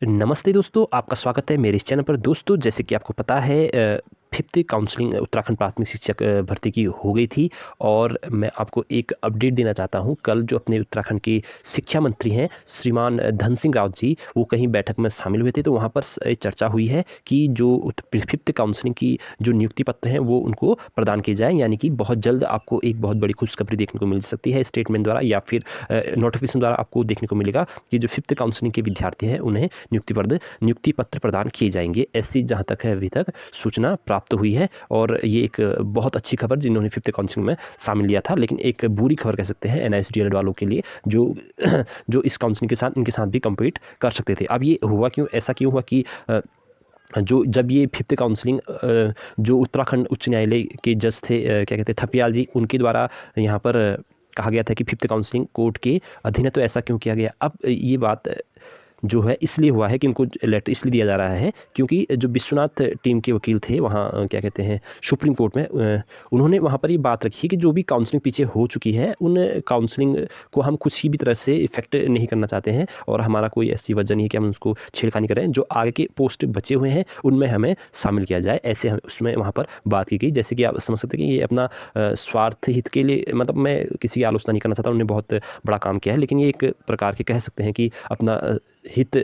नमस्ते दोस्तों, आपका स्वागत है मेरे इस चैनल पर। दोस्तों, जैसे कि आपको पता है, फिफ्थ काउंसलिंग उत्तराखंड प्राथमिक शिक्षक भर्ती की हो गई थी और मैं आपको एक अपडेट देना चाहता हूं। कल जो अपने उत्तराखंड के शिक्षा मंत्री हैं श्रीमान धन सिंह रावत जी, वो कहीं बैठक में शामिल हुए थे, तो वहां पर चर्चा हुई है कि जो फिफ्थ काउंसलिंग की जो नियुक्ति पत्र हैं वो उनको प्रदान किए जाएँ, यानी कि बहुत जल्द आपको एक बहुत बड़ी खुशखबरी देखने को मिल सकती है स्टेटमेंट द्वारा या फिर नोटिफिकेशन द्वारा आपको देखने को मिलेगा कि जो फिफ्थ काउंसलिंग के विद्यार्थी हैं उन्हें नियुक्ति पत्र प्रदान किए जाएंगे। ऐसी जहां तक है अभी तक सूचना प्राप्त हुई है और ये एक बहुत अच्छी खबर जिन्होंने फिफ्थ काउंसिलिंग में शामिल लिया था, लेकिन एक बुरी खबर कह सकते हैं एनआईएसडीएलएड वालों के लिए जो जो इस काउंसिलिंग के साथ इनके साथ भी कम्पीट कर सकते थे। अब ये हुआ क्यों, ऐसा क्यों हुआ कि जो जब ये फिफ्थ काउंसलिंग जो उत्तराखंड उच्च न्यायालय के जज थे, क्या कहते हैं, थपियाल जी, उनके द्वारा यहाँ पर कहा गया था कि फिफ्थ काउंसलिंग कोर्ट के अधीन है, तो ऐसा क्यों किया गया। अब ये बात जो है इसलिए हुआ है कि उनको लेटर इसलिए दिया जा रहा है क्योंकि जो विश्वनाथ टीम के वकील थे वहाँ, क्या कहते हैं, सुप्रीम कोर्ट में, उन्होंने वहाँ पर ये बात रखी कि जो भी काउंसलिंग पीछे हो चुकी है उन काउंसलिंग को हम कुछ ही भी तरह से इफेक्ट नहीं करना चाहते हैं और हमारा कोई ऐसी वजह नहीं है कि हम उसको छेड़खानी करें। जो आगे के पोस्ट बचे हुए हैं उनमें हमें शामिल किया जाए, ऐसे हम उसमें वहाँ पर बात की गई। जैसे कि आप समझ सकते हैं कि ये अपना स्वार्थ हित के लिए, मतलब मैं किसी की आलोचना नहीं करना चाहता, उन्होंने बहुत बड़ा काम किया है, लेकिन ये एक प्रकार के कह सकते हैं कि अपना हित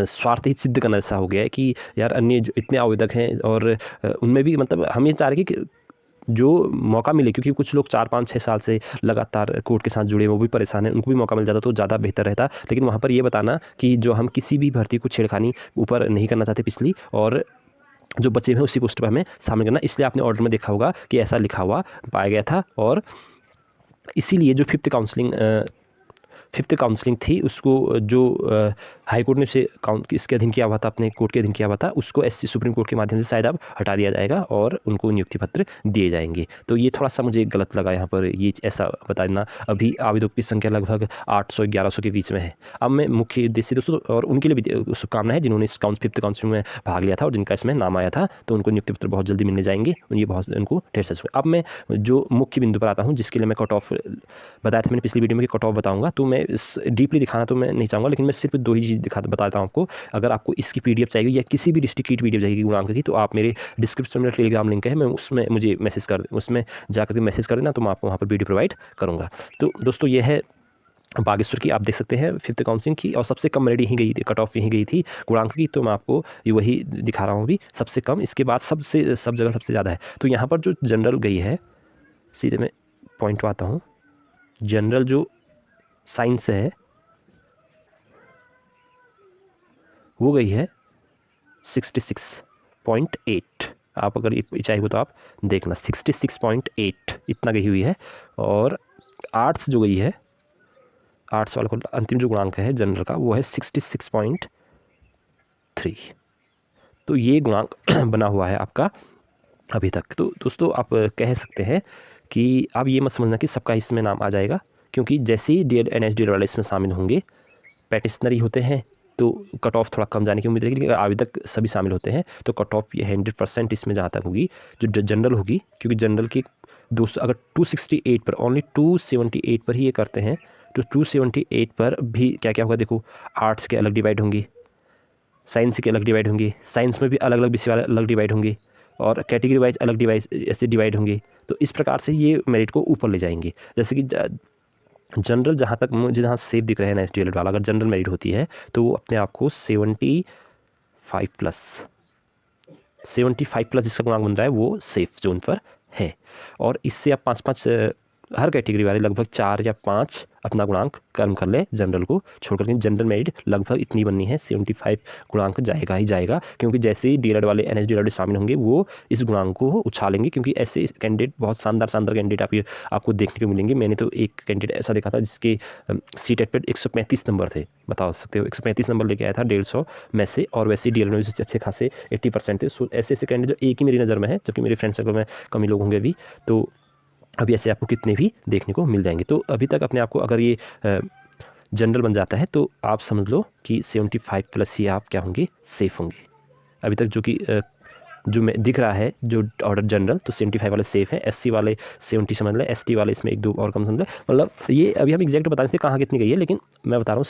स्वार्थ हित सिद्ध करना ऐसा हो गया है कि यार अन्य जो इतने आवेदक हैं और उनमें भी, मतलब हम ये चाह रहे हैं कि जो मौका मिले, क्योंकि कुछ लोग 4 5 6 साल से लगातार कोर्ट के साथ जुड़े हैं, वो भी परेशान हैं, उनको भी मौका मिल जाता तो ज़्यादा बेहतर रहता। लेकिन वहाँ पर ये बताना कि जो हम किसी भी भर्ती को छेड़खानी ऊपर नहीं करना चाहते पिछली, और जो बचे हैं उसी पोस्ट पर हमें शामिल करना, इसलिए आपने ऑर्डर में देखा होगा कि ऐसा लिखा हुआ पाया गया था। और इसीलिए जो फिफ्थ काउंसलिंग थी उसको जो हाई कोर्ट ने से इसके अधीन किया हुआ था, अपने कोर्ट के अधीन किया हुआ था, उसको एससी सुप्रीम कोर्ट के माध्यम से शायद अब हटा दिया जाएगा और उनको नियुक्ति पत्र दिए जाएंगे। तो ये थोड़ा सा मुझे गलत लगा यहाँ पर ये ऐसा बता देना। अभी आवेदकों की संख्या लगभग 800-1100 के बीच में है। अब मैं मुख्य उद्देश्य दोस्तों, और उनके लिए भी शुभकामना है जिन्होंने इस फिफ्थ काउंसलिंग में भाग लिया था और जिनका इसमें नाम आया था, तो उनको नियुक्ति पत्र बहुत जल्दी मिलने जाएंगे। ये बहुत उनको ढेर सारा। अब मैं जो मुख्य बिंदु पर आता हूँ, जिसके लिए मैं कट ऑफ बताया था मैंने पिछली वीडियो में कि कट ऑफ बताऊंगा, तो मैं डीपली दिखाना तो मैं नहीं चाहूँगा, लेकिन मैं सिर्फ 2 ही चीज़ बताता हूँ आपको। अगर आपको इसकी पीडीएफ चाहिए या किसी भी डिस्ट्रिक्ट की पीडीएफ चाहिए गुणांक की, तो आप मेरे डिस्क्रिप्शन में टेलीग्राम लिंक है, मैं उसमें मुझे मैसेज कर उसमें जाकर के मैसेज कर देना, तो मैं आपको वहाँ पर वीडियो प्रोवाइड करूँगा। तो दोस्तों ये है बागेश्वर की, आप देख सकते हैं फिफ्थ काउंसलिंग की, और सबसे कम मेरिट यहीं गई थी, कट ऑफ यहीं गई थी गुणांक की, तो मैं आपको ये वही दिखा रहा हूँ अभी, सबसे कम। इसके बाद सब जगह सबसे ज़्यादा है। तो यहाँ पर जो जनरल गई है, सीधे मैं पॉइंट पर आता हूँ, जनरल जो साइंस है वो गई है 66.8। आप अगर ये चाहिए तो आप देखना, 66.8 इतना गई हुई है। और आर्ट्स जो गई है, आर्ट्स वाले को अंतिम जो गुणांक है जनरल का वो है 66.3। तो ये गुणांक बना हुआ है आपका अभी तक। तो दोस्तों आप कह सकते हैं कि आप ये मत समझना कि सबका इसमें नाम आ जाएगा, क्योंकि जैसे ही एनएसडीएल वाले इसमें शामिल होंगे, पैटिशनरी होते हैं तो कट ऑफ थोड़ा कम जाने की उम्मीद रहेगी, लेकिन आवेदक सभी शामिल होते हैं तो कट ऑफ ये 100% इसमें जहाँ तक होगी जो जनरल होगी, क्योंकि जनरल की 200 अगर 268 पर, ओनली 278 पर ही ये करते हैं, तो 278 पर भी क्या क्या होगा देखो। आर्ट्स के अलग डिवाइड होंगी, साइंस के अलग डिवाइड होंगी, साइंस में भी अलग अलग विषय वाले अलग डिवाइड होंगे, और कैटेगरी वाइज अलग डिवाइड ऐसे डिवाइड होंगे। तो इस प्रकार से ये मेरिट को ऊपर ले जाएंगे। जैसे कि जनरल, जहाँ तक मुझे जहाँ सेफ दिख रहे हैं एनएसडीएल वाला, अगर जनरल मेरिट होती है तो वो अपने आप को 75 प्लस जिसका गुणांक बन रहा है वो सेफ जोन पर है। और इससे आप 5-5 हर कैटेगरी वाले लगभग 4 या 5 अपना गुणांक कम कर ले जनरल को छोड़कर, लेकिन जनरल मेरिट लगभग इतनी बननी है, 75 गुणांक जाएगा ही जाएगा, क्योंकि जैसे ही डीएलएड वाले एनएसडीएल वाले शामिल होंगे वो इस गुणांक को उछालेंगे, क्योंकि ऐसे कैंडिडेट बहुत शानदार कैंडिडेट आपको देखने को मिलेंगे। मैंने तो एक कैंडिडेट ऐसा देखा था जिसके सीटेट पर 135 नंबर थे, बता सकते हो, 135 नंबर लेके आया था 150 में से, और वैसे डीएलएड में अच्छे खासे 80% थे। सो ऐसे कैंडिडेट जो एक ही मेरी नज़र में है, जबकि मेरे फ्रेंड सर्कल में कम ही लोग होंगे अभी, तो अभी ऐसे आपको कितने भी देखने को मिल जाएंगे। तो अभी तक अपने आप को अगर ये जनरल बन जाता है तो आप समझ लो कि 75 प्लस ही आप क्या होंगे, सेफ होंगे। अभी तक जो कि जो मैं दिख रहा है जो ऑर्डर जनरल, तो 75 वाले सेफ है, एससी वाले 70 समझ लें, एसटी वाले इसमें 1-2 और कम समझ लें। मतलब ये अभी हम एग्जैक्ट बता नहीं सकते कहाँ कितनी गई है, लेकिन मैं बता रहा हूँ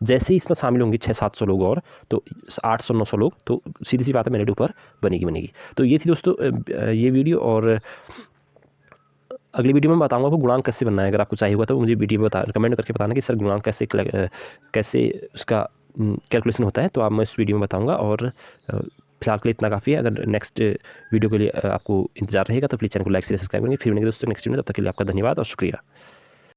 जैसे ही इसमें शामिल होंगे 600-700 लोग और, तो 800-900 लोग, तो सीधी सी बात है मेरिट ऊपर बनेगी। तो ये थी दोस्तों ये वीडियो। और अगली वीडियो में बताऊंगा आपको गुणांक कैसे बनना है। अगर आपको चाहिए होगा तो मुझे वीडियो में कमेंट करके बताना कि सर गुणांक कैसे उसका कैलकुलेशन होता है, तो आप मैं इस वीडियो में बताऊंगा। और फिलहाल के लिए इतना काफ़ी है। अगर नेक्स्ट वीडियो के लिए आपको इंतजार रहेगा तो प्लीज़ चैनल को लाइक से सब्सक्राइब करेंगे। फिर मिलेंगे दोस्तों नेक्स्ट वीडियो में, तब तक के लिए आपका धन्यवाद और शुक्रिया।